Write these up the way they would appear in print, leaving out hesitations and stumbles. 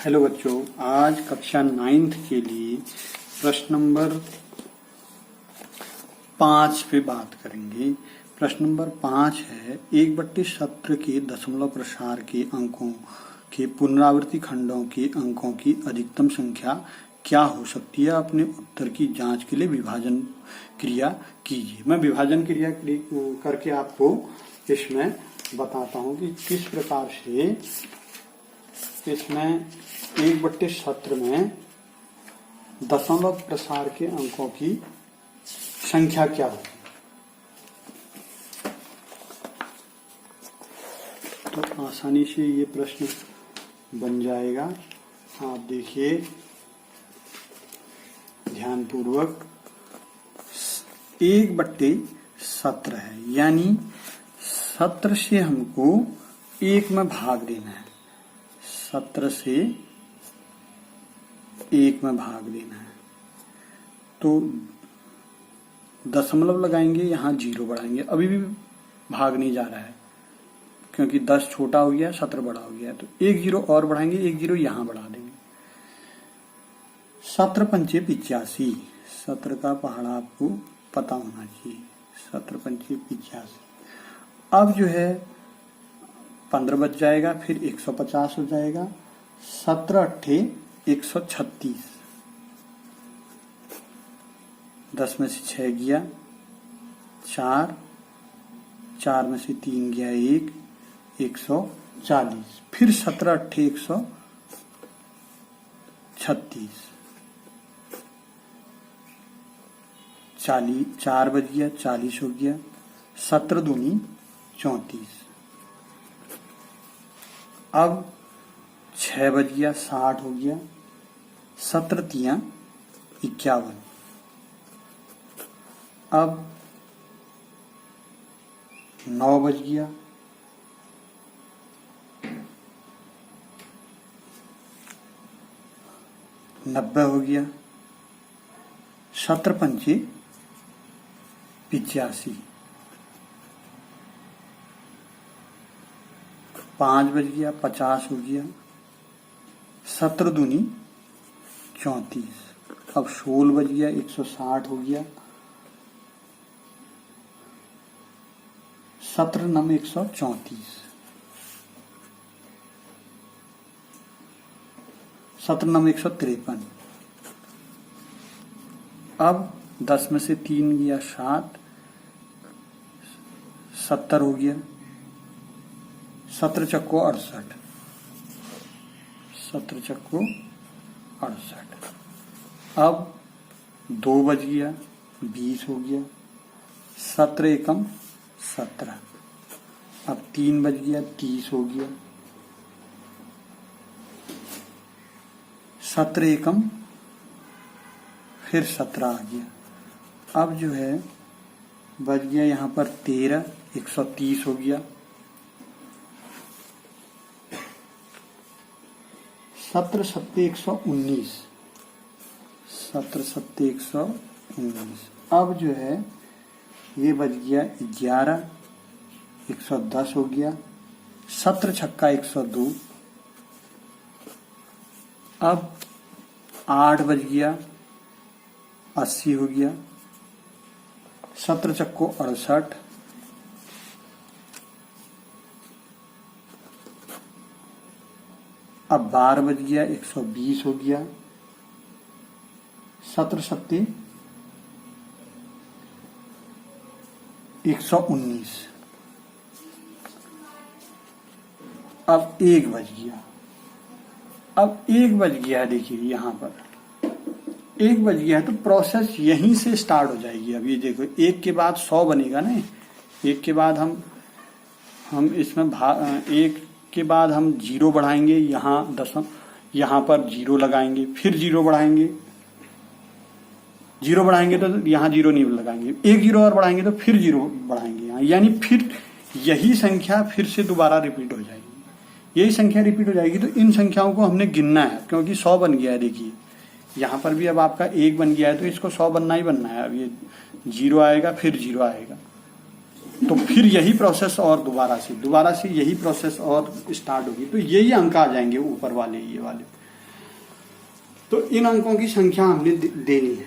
Hello बच्चों, आज कक्षा 9th के लिए प्रश्न नंबर 5 पे बात करेंगे। प्रश्न नंबर 5 है, 1/17 के दशमलव प्रसार के अंकों के पुनरावृत्ति खंडों के अंकों की अधिकतम संख्या क्या हो सकती है। अपने उत्तर की जांच के लिए विभाजन क्रिया कीजिए। मैं विभाजन क्रिया करके आपको इसमें बताता हूं कि किस प्रकार से इसमें 1/17 में दशमलव प्रसार के अंकों की संख्या क्या होगी। तो आसानी से ये प्रश्न बन जाएगा। आप देखिए ध्यानपूर्वक। 1/17 है, यानी 17 से हमको 1 में भाग देना है। 17 से 1 में भाग देना है तो दशमलव लगाएंगे, यहाँ 0 बढ़ाएंगे। अभी भी भाग नहीं जा रहा है क्योंकि 10 छोटा हो गया, 17 बड़ा हो गया। तो 1 0 और बढ़ाएंगे, 1 0 यहाँ बढ़ा देंगे। 17 पंचे 85। 17 का पहाड़ा आपको पता होना चाहिए। 17 पंचे 85। अब जो है 15 बच जाएगा, फिर 150 हो जाएगा। 17 अट्ठे 136। 10 में से 6 गया 4, 4 में से 3 गया 1, 140। फिर 17 अट्ठे 136। 4 बज गया, 40 हो गया। 17 दूनी 34। अब 6 बज गया, 60 हो गया। 17 तियां 51। अब 9 बज गया, 90 हो गया। 17 पंचे 85। 5 बज गया, 50 हो गया। 17 दूनी 34। अब 16 बज गया, 160 हो गया। 17 नम 134। 17 नम 153। अब 10 में से 3 गया 7, 70 हो गया। 17 चक्को 68। 17 चक्को 68। अब 2 बज गया, 20 हो गया। 17 एकम 17। अब 3 बज गया, 30 हो गया। 17 एकम फिर 17 आ गया। अब जो है बज गया यहाँ पर 13, 130 हो गया। 17 सत्ते 119। 17 सत्ते 119। अब जो है ये बज गया 11, 110 हो गया। 17 छक्का 102। अब 8 बज गया, 80 हो गया। 17 चक्को 68। अब 12 बज गया, 120 हो गया। 17 सत्ते 119। अब 1 बज गया। अब 1 बज गया, देखिए यहाँ पर 1 बज गया है तो प्रोसेस यहीं से स्टार्ट हो जाएगी। अब ये देखो 1 के बाद 100 बनेगा ना। 1 के बाद हम इसमें 1 के बाद हम 0 बढ़ाएंगे, यहाँ पर 0 लगाएंगे, फिर 0 बढ़ाएंगे। 0 बढ़ाएंगे तो यहाँ 0 नहीं लगाएंगे। 1 0 और बढ़ाएंगे तो फिर 0 बढ़ाएंगे यहाँ, यानी फिर यही संख्या फिर से दोबारा रिपीट हो जाएगी। यही संख्या रिपीट हो जाएगी। तो इन संख्याओं को हमने गिनना है क्योंकि 100 बन गया है। देखिए यहाँ पर भी अब आपका 1 बन गया है तो इसको 100 बनना ही बनना है। अब ये 0 आएगा, फिर 0 आएगा। तो फिर यही प्रोसेस और दोबारा से यही प्रोसेस और स्टार्ट होगी। तो यही अंक आ जाएंगे ऊपर वाले, ये वाले तो इन अंकों की संख्या हमने देनी है,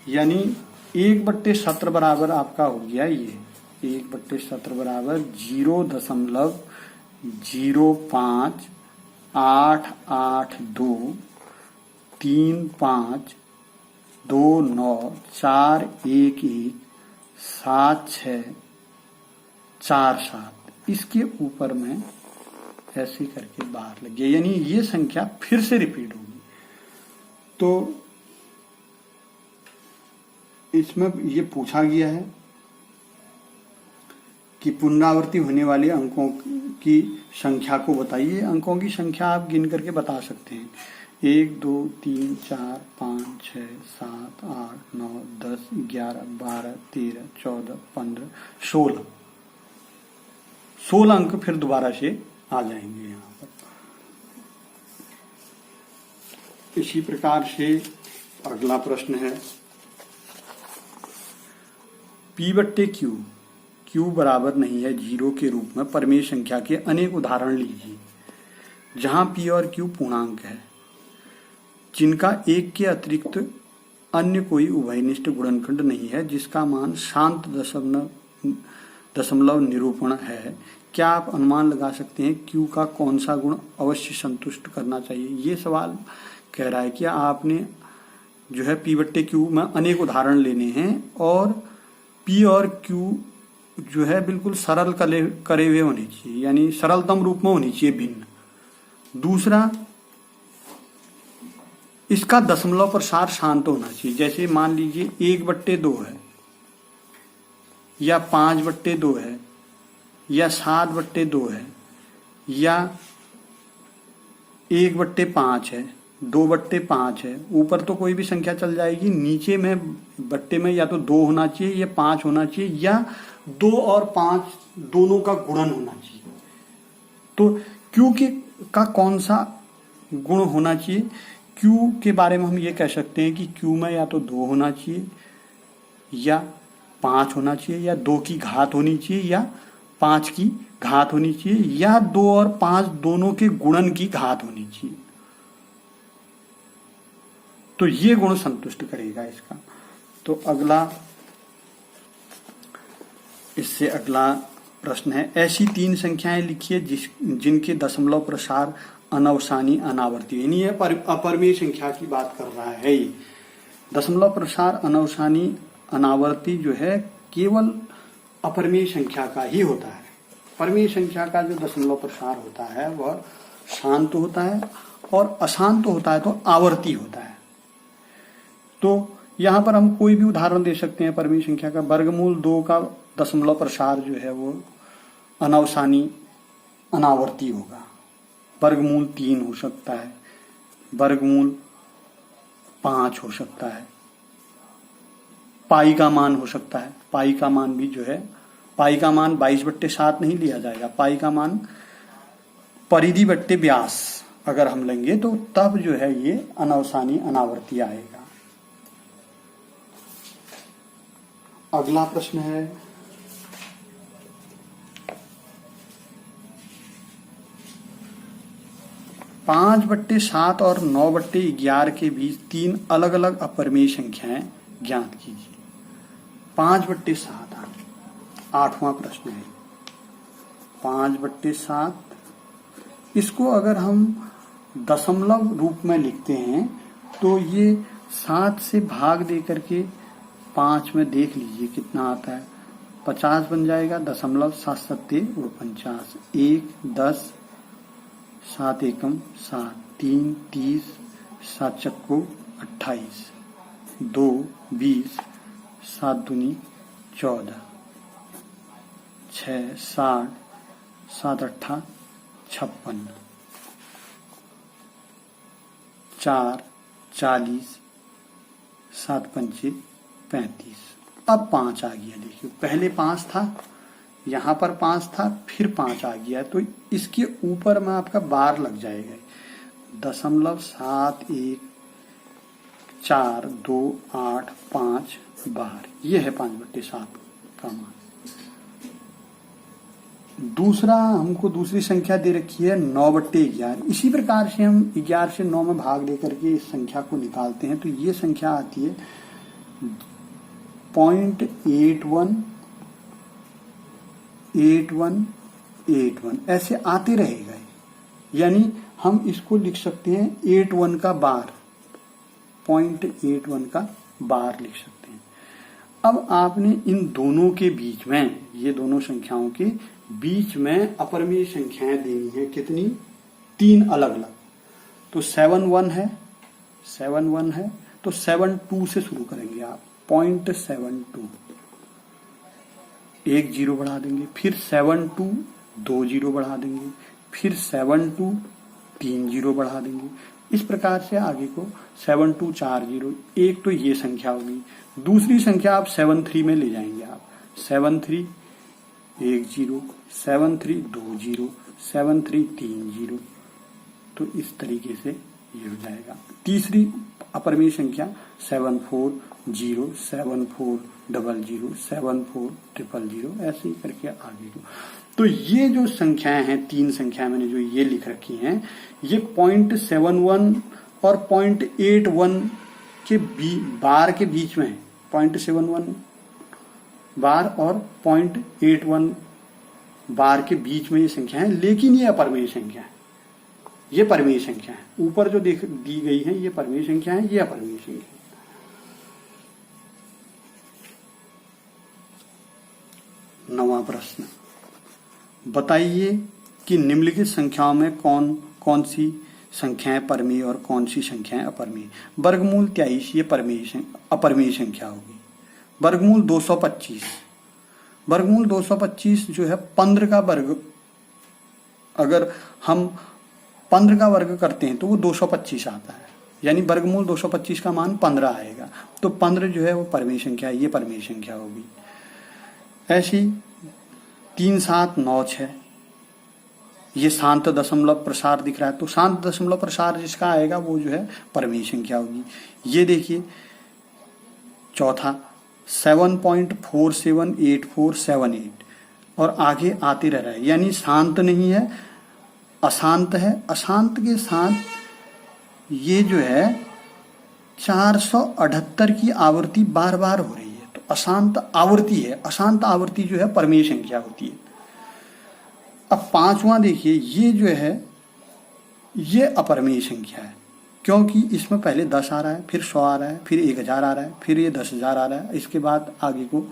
यानी 1/17 बराबर आपका हो गया ये 1/17 बराबर 0.88235294117 इसके ऊपर में ऐसे करके बाहर लग गया, यानी ये संख्या फिर से रिपीट होगी। तो इसमें ये पूछा गया है कि पुनरावृत्ति होने वाले अंकों की संख्या को बताइए। अंकों की संख्या आप गिन करके बता सकते हैं, 1 2 3 4 5 6 7 8 9 10 11 12 13 14 15 16 अंक फिर दोबारा से आ जाएंगे यहाँ पर। इसी प्रकार से अगला प्रश्न है P/Q Q बराबर नहीं है 0 के रूप में परिमेय संख्या के अनेक उदाहरण लीजिए जहां P और Q पूर्णांक है, जिनका 1 के अतिरिक्त अन्य कोई उभयनिष्ठ गुणनखंड नहीं है, जिसका मान शांत दशमलव निरूपण है। क्या आप अनुमान लगा सकते हैं Q का कौन सा गुण अवश्य संतुष्ट करना चाहिए? ये सवाल कह रहा है कि आपने जो है P/Q में अनेक उदाहरण लेने हैं और P और Q जो है बिल्कुल सरल करे हुए होने चाहिए, यानी सरलतम रूप में होनी चाहिए भिन्न। दूसरा, इसका दशमलव प्रसार शांत होना चाहिए। जैसे मान लीजिए 1/2 है या 5/2 है या 7/2 है या 1/5 है, 2/5 है, ऊपर तो कोई भी संख्या चल जाएगी, नीचे में बट्टे में या तो 2 होना चाहिए या 5 होना चाहिए या 2 और 5 दोनों का गुणन होना चाहिए। तो Q का कौन सा गुण होना चाहिए? Q के बारे में हम ये कह सकते हैं कि Q में या तो 2 होना चाहिए या 5 होना चाहिए या 2 की घात होनी चाहिए या 5 की घात होनी चाहिए या 2 और 5 दोनों के गुणन की घात होनी चाहिए। तो ये गुण संतुष्ट करेगा इसका। तो इससे अगला प्रश्न है, ऐसी 3 संख्याएं लिखिए जिनके दशमलव प्रसार अनवसानी अनावर्ती, यानी ये अपरिमेय संख्या की बात कर रहा है। ये दशमलव प्रसार अनवसानी अनावर्ती जो है केवल अपरिमेय संख्या का ही होता है। परिमेय संख्या का जो दशमलव प्रसार होता है वह शांत होता है और अशांत होता है तो आवर्ती होता है। तो यहां पर हम कोई भी उदाहरण दे सकते हैं परिमेय संख्या का। वर्गमूल 2 का दशमलव प्रसार जो है वो अनवसानी अनावर्ती होगा। वर्गमूल 3 हो सकता है, वर्गमूल 5 हो सकता है, पाई का मान हो सकता है। पाई का मान भी जो है, पाई का मान 22/7 नहीं लिया जाएगा। पाई का मान परिधि बट्टे व्यास अगर हम लेंगे तो तब जो है ये अनवसानी अनावर्ती आएगा। अगला प्रश्न है, पांच बट्टे 7 और 9/11 के बीच 3 अलग अलग अपरिमेय संख्याएं ज्ञात कीजिए। 5/7 8वां प्रश्न है। 5/7 इसको अगर हम दशमलव रूप में लिखते हैं तो ये 7 से भाग दे करके 5 में देख लीजिए कितना आता है, 50 बन जाएगा। 0.7 1 10 7 एकम 7 3 30 7 चक्को 28 2 20 7 दूनी 14 6 60 7 8 56 4 40 7 पंचे 35। अब 5 आ गया। देखिए पहले 5 था, यहां पर 5 था, फिर 5 आ गया, तो इसके ऊपर में आपका बार लग जाएगा। 0.714285 बार, ये है 5/7 का मान। दूसरा हमको दूसरी संख्या दे रखी है 9/11। इसी प्रकार से हम 11 से 9 में भाग लेकर के इस संख्या को निकालते हैं तो ये संख्या आती है 0.818181। ऐसे आते रहेगा, यानी हम इसको लिख सकते हैं 81 का बार, 0.81 का बार लिख सकते हैं। अब आपने इन दोनों के बीच में, ये दोनों संख्याओं के बीच में अपरिमेय संख्याएं देनी है। कितनी? 3 अलग अलग। तो 7 1 है तो 72 से शुरू करेंगे आप। 0.72, एक जीरो बढ़ा देंगे, फिर 72 2 जीरो बढ़ा देंगे, फिर 72 3 जीरो बढ़ा देंगे। इस प्रकार से आगे को 72 4 जीरो। एक तो ये संख्या होगी। दूसरी संख्या आप 73 में ले जाएंगे आप। 73 1 जीरो, 73 2 जीरो, 73 3 जीरो। तो इस तरीके से ये हो जाएगा। तीसरी अपरिमेय संख्या 74 0 74 00 74 000, ऐसे ही करके आगे को। तो ये जो संख्याएं हैं, 3 संख्याएं मैंने जो ये लिख रखी हैं, ये 0.71 और 0.81 के बार के बीच में है। 0.71 बार और 0.81 बार के बीच में ये संख्या है, लेकिन ये अपरिमेय संख्या है। ये परिमेय संख्या है। ऊपर जो दी गई है ये परिमेय संख्या है, ये अपरिमेय संख्या है। नवा प्रश्न, बताइए कि निम्नलिखित संख्याओं में कौन कौन सी संख्याएं परिमेय और कौन सी संख्याएं अपरिमेय। वर्गमूल 23 ये अपरिमेय संख्या होगी। वर्गमूल 225, वर्गमूल 225 जो है 15 का वर्ग, अगर हम 15 का वर्ग करते हैं तो वो 225 आता है, यानी वर्गमूल 225 का मान 15 आएगा। तो 15 जो है वो परिमेय संख्या है, ये परिमेय संख्या होगी। ऐसी 3 7 9 6, ये शांत दशमलव प्रसार दिख रहा है, तो शांत दशमलव प्रसार जिसका आएगा वो जो है परिमेय संख्या होगी। ये देखिए चौथा 7.478478 और आगे आते रह रहा है, यानी शांत नहीं है, अशांत है। अशांत के साथ ये जो है 478 की आवृत्ति बार बार हो रही है, तो अशांत आवृत्ति है। अशांत आवृत्ति जो है परिमेय संख्या होती है। अब 5वां देखिए, ये जो है ये अपरिमेय संख्या है, क्योंकि इसमें पहले 10 आ रहा है, फिर 100 आ रहा है, फिर 1000 आ रहा है, फिर ये 10,000 आ रहा है, इसके बाद आगे को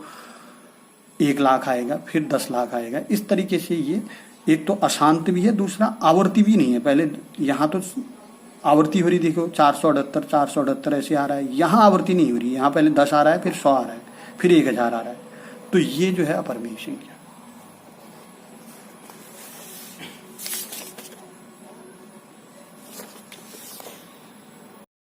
1 लाख आएगा, फिर 10 लाख आएगा। इस तरीके से ये एक तो अशांत भी है, दूसरा आवृत्ति भी नहीं है। पहले यहाँ तो आवृत्ति हो रही, देखो 478 478 ऐसे आ रहा है, यहाँ आवृत्ति नहीं हो रही, यहाँ पहले 10 आ रहा है, फिर 100 आ रहा है, फिर 1000 आ रहा है। तो ये जो है अपरिमेय संख्या।